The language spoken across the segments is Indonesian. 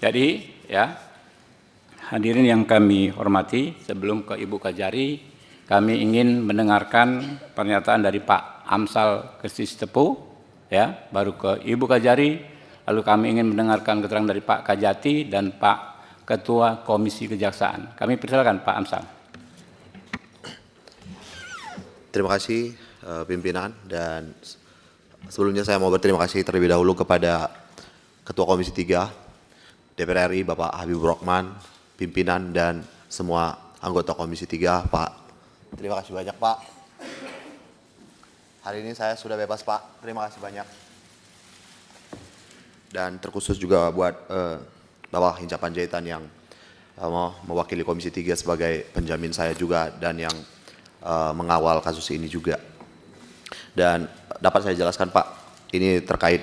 Jadi ya, hadirin yang kami hormati, sebelum ke Ibu Kajari, kami ingin mendengarkan pernyataan dari Pak Amsal Kestistepu, ya, baru ke Ibu Kajari, lalu kami ingin mendengarkan keterangan dari Pak Kajati dan Pak Ketua Komisi Kejaksaan. Kami persilakan Pak Amsal. Terima kasih pimpinan, dan sebelumnya saya mau berterima kasih terlebih dahulu kepada Ketua Komisi 3 DPR RI Bapak Habibur Rahman, pimpinan dan semua anggota Komisi 3, Pak. Terima kasih banyak, Pak. Hari ini saya sudah bebas, Pak. Terima kasih banyak. Dan terkhusus juga buat Bapak Hinca Panjaitan yang mau mewakili Komisi 3 sebagai penjamin saya juga dan yang mengawal kasus ini juga. Dan dapat saya jelaskan, Pak, ini terkait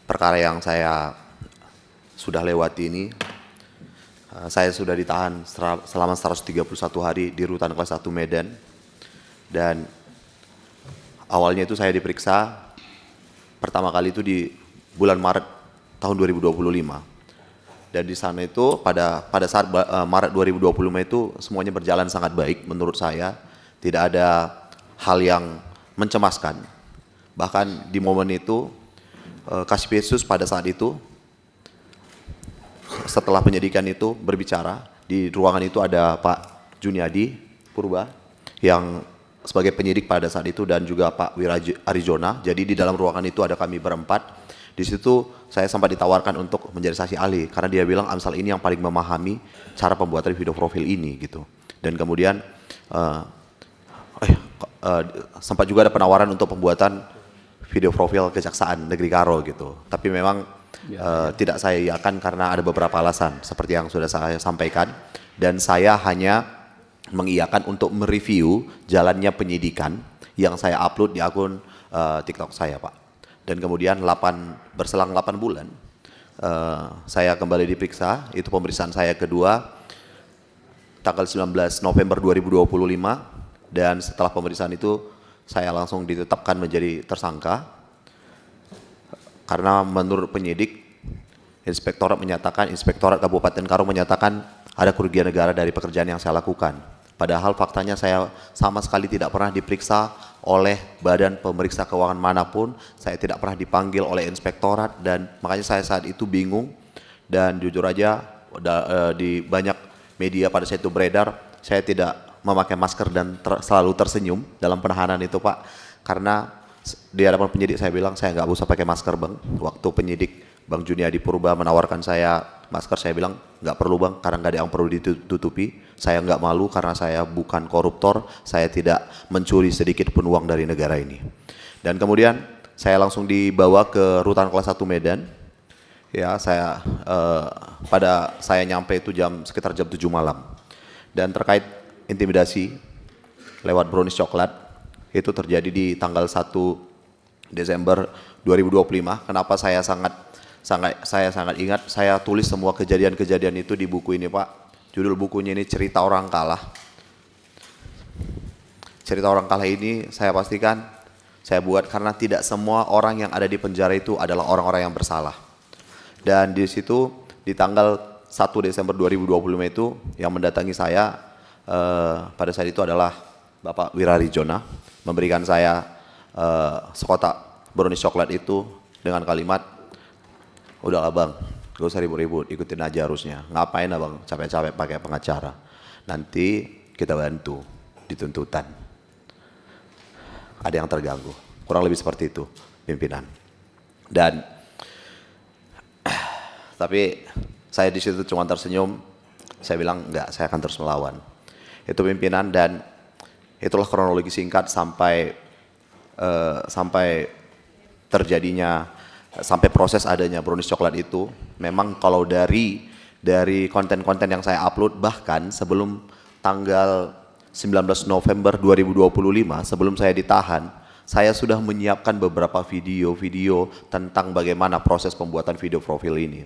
perkara yang saya sudah lewati ini. Saya sudah ditahan selama 131 hari di Rutan Kelas 1 Medan. Dan awalnya itu saya diperiksa pertama kali itu di bulan Maret tahun 2025. Dan di sana itu pada saat Maret 2025 itu semuanya berjalan sangat baik menurut saya. Tidak ada hal yang mencemaskan. Bahkan di momen itu Kasipyesus pada saat itu setelah penyidikan itu berbicara, di ruangan itu ada Pak Juniadi Purba yang sebagai penyidik pada saat itu dan juga Pak Wira Arizona. Jadi di dalam ruangan itu ada kami berempat. Di situ saya sempat ditawarkan untuk menjadi saksi ahli karena dia bilang Amsal ini yang paling memahami cara pembuatan video profil ini gitu. Dan kemudian sempat juga ada penawaran untuk pembuatan video profil Kejaksaan Negeri Karo gitu. Tapi memang tidak saya iakan karena ada beberapa alasan seperti yang sudah saya sampaikan. Dan saya hanya mengiyakan untuk mereview jalannya penyidikan yang saya upload di akun TikTok saya, Pak. Dan kemudian berselang 8 bulan saya kembali diperiksa. Itu pemeriksaan saya kedua tanggal 19 November 2025. Dan setelah pemeriksaan itu saya langsung ditetapkan menjadi tersangka karena menurut penyidik Inspektorat Kabupaten Karo menyatakan ada kerugian negara dari pekerjaan yang saya lakukan. Padahal faktanya saya sama sekali tidak pernah diperiksa oleh badan pemeriksa keuangan manapun, saya tidak pernah dipanggil oleh inspektorat, dan makanya saya saat itu bingung. Dan jujur aja di banyak media pada saat itu beredar, saya tidak memakai masker dan selalu tersenyum dalam penahanan itu, Pak. Karena di hadapan penyidik saya bilang saya nggak usah pakai masker, Bang. Waktu penyidik Bang Juniadi Purba menawarkan saya masker, saya bilang nggak perlu, Bang, karena nggak ada yang perlu ditutupi. Saya nggak malu karena saya bukan koruptor, saya tidak mencuri sedikit pun uang dari negara ini. Dan kemudian saya langsung dibawa ke Rutan Kelas 1 Medan. Ya, saya nyampe itu sekitar jam 7 malam. Dan terkait intimidasi lewat brownies coklat itu terjadi di tanggal 1 Desember 2025. Kenapa saya sangat ingat, saya tulis semua kejadian-kejadian itu di buku ini, Pak. Judul bukunya ini Cerita Orang Kalah. Cerita Orang Kalah ini saya pastikan saya buat karena tidak semua orang yang ada di penjara itu adalah orang-orang yang bersalah. Dan di situ di tanggal 1 Desember 2025 itu yang mendatangi saya pada saat itu adalah Bapak Wira Arizona, memberikan saya sekotak brownies coklat itu dengan kalimat, "Udahlah, Bang, gak usah ribut-ribut, ikutin aja harusnya. Ngapain, Abang, capek-capek pakai pengacara. Nanti kita bantu di tuntutan. Ada yang terganggu." Kurang lebih seperti itu, pimpinan. Dan tapi saya di situ cuma tersenyum. Saya bilang enggak, saya akan terus melawan. Itu pimpinan, dan itulah kronologi singkat sampai proses adanya brownies coklat itu. Memang kalau dari konten-konten yang saya upload, bahkan sebelum tanggal 19 November 2025, sebelum saya ditahan, saya sudah menyiapkan beberapa video-video tentang bagaimana proses pembuatan video profil ini.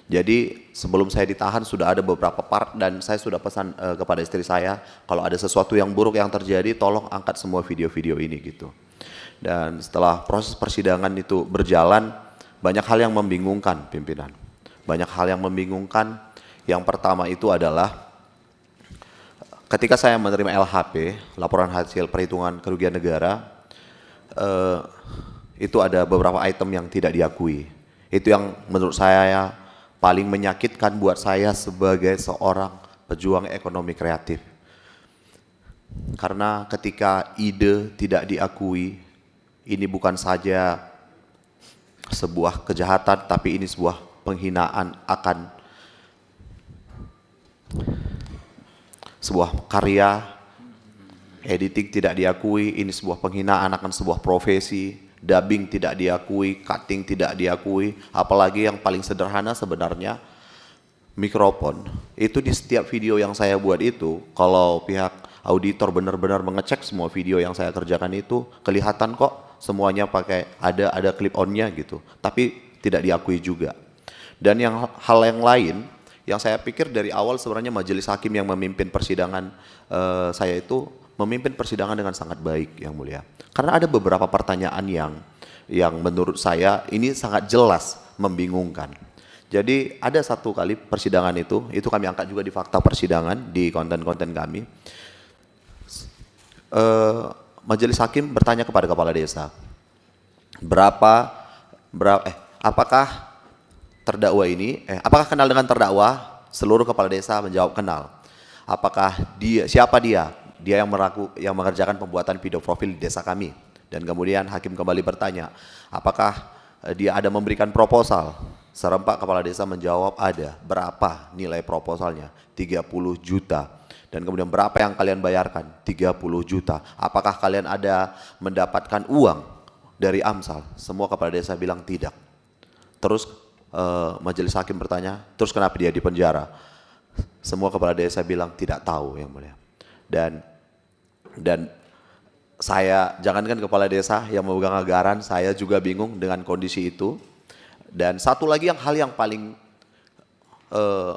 Jadi sebelum saya ditahan sudah ada beberapa part, dan saya sudah pesan kepada istri saya, kalau ada sesuatu yang buruk yang terjadi, tolong angkat semua video-video ini gitu. Dan setelah proses persidangan itu berjalan, banyak hal yang membingungkan, pimpinan. banyak hal yang membingungkan. Yang pertama itu adalah ketika saya menerima LHP, laporan hasil perhitungan kerugian negara, itu ada beberapa item yang tidak diakui. Itu yang menurut saya paling menyakitkan buat saya sebagai seorang pejuang ekonomi kreatif. Karena ketika ide tidak diakui, ini bukan saja sebuah kejahatan, tapi ini sebuah penghinaan akan sebuah karya. Editing tidak diakui, ini sebuah penghinaan akan sebuah profesi. Dubbing tidak diakui, cutting tidak diakui, apalagi yang paling sederhana sebenarnya mikrofon. Itu di setiap video yang saya buat itu, kalau pihak auditor benar-benar mengecek semua video yang saya kerjakan itu, kelihatan kok semuanya pakai ada clip on-nya gitu, tapi tidak diakui juga. Dan hal yang lain yang saya pikir dari awal sebenarnya majelis hakim yang memimpin persidangan saya itu memimpin persidangan dengan sangat baik, Yang Mulia. Karena ada beberapa pertanyaan yang menurut saya ini sangat jelas membingungkan. Jadi ada satu kali persidangan itu kami angkat juga di fakta persidangan di konten-konten kami. Majelis hakim bertanya kepada kepala desa, apakah kenal dengan terdakwa? Seluruh kepala desa menjawab kenal. Apakah siapa dia? Dia yang mengerjakan pembuatan video profil di desa kami. Dan kemudian hakim kembali bertanya, apakah dia ada memberikan proposal? Serempak kepala desa menjawab ada. Berapa nilai proposalnya? 30 juta. Dan kemudian berapa yang kalian bayarkan? 30 juta. Apakah kalian ada mendapatkan uang dari Amsal? Semua kepala desa bilang tidak. Terus majelis hakim bertanya, terus kenapa dia dipenjara? Semua kepala desa bilang tidak tahu, Yang Mulia. Dan saya, jangankan kepala desa yang memegang anggaran, saya juga bingung dengan kondisi itu. Dan satu lagi hal yang paling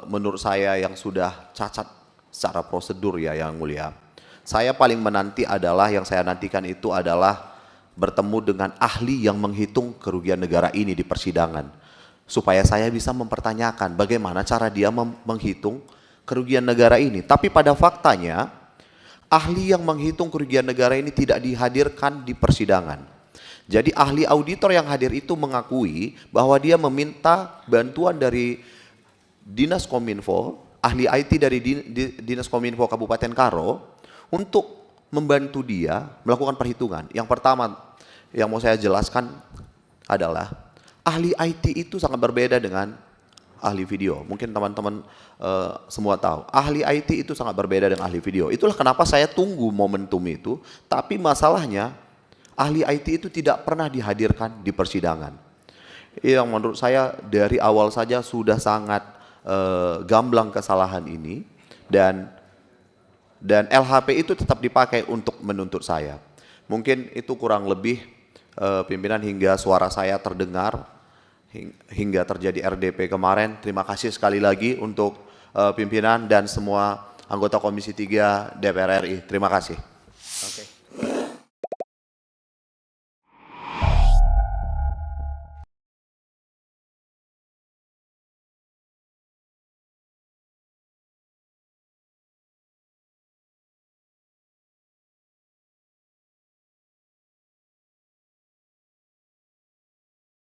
menurut saya yang sudah cacat secara prosedur ya, Yang Mulia. Saya paling menanti adalah, yang saya nantikan itu adalah bertemu dengan ahli yang menghitung kerugian negara ini di persidangan. Supaya saya bisa mempertanyakan bagaimana cara dia menghitung kerugian negara ini. Tapi pada faktanya, ahli yang menghitung kerugian negara ini tidak dihadirkan di persidangan. Jadi ahli auditor yang hadir itu mengakui bahwa dia meminta bantuan dari Dinas Kominfo, ahli IT dari Dinas Kominfo Kabupaten Karo untuk membantu dia melakukan perhitungan. Yang pertama yang mau saya jelaskan adalah ahli IT itu sangat berbeda dengan ahli video. Mungkin teman-teman semua tahu, ahli IT itu sangat berbeda dengan ahli video. Itulah kenapa saya tunggu momentum itu, tapi masalahnya ahli IT itu tidak pernah dihadirkan di persidangan. Yang menurut saya dari awal saja sudah sangat gamblang kesalahan ini, dan LHP itu tetap dipakai untuk menuntut saya. Mungkin itu kurang lebih pimpinan hingga suara saya terdengar, hingga terjadi RDP kemarin. Terima kasih sekali lagi untuk pimpinan dan semua anggota Komisi 3 DPR RI. Terima kasih.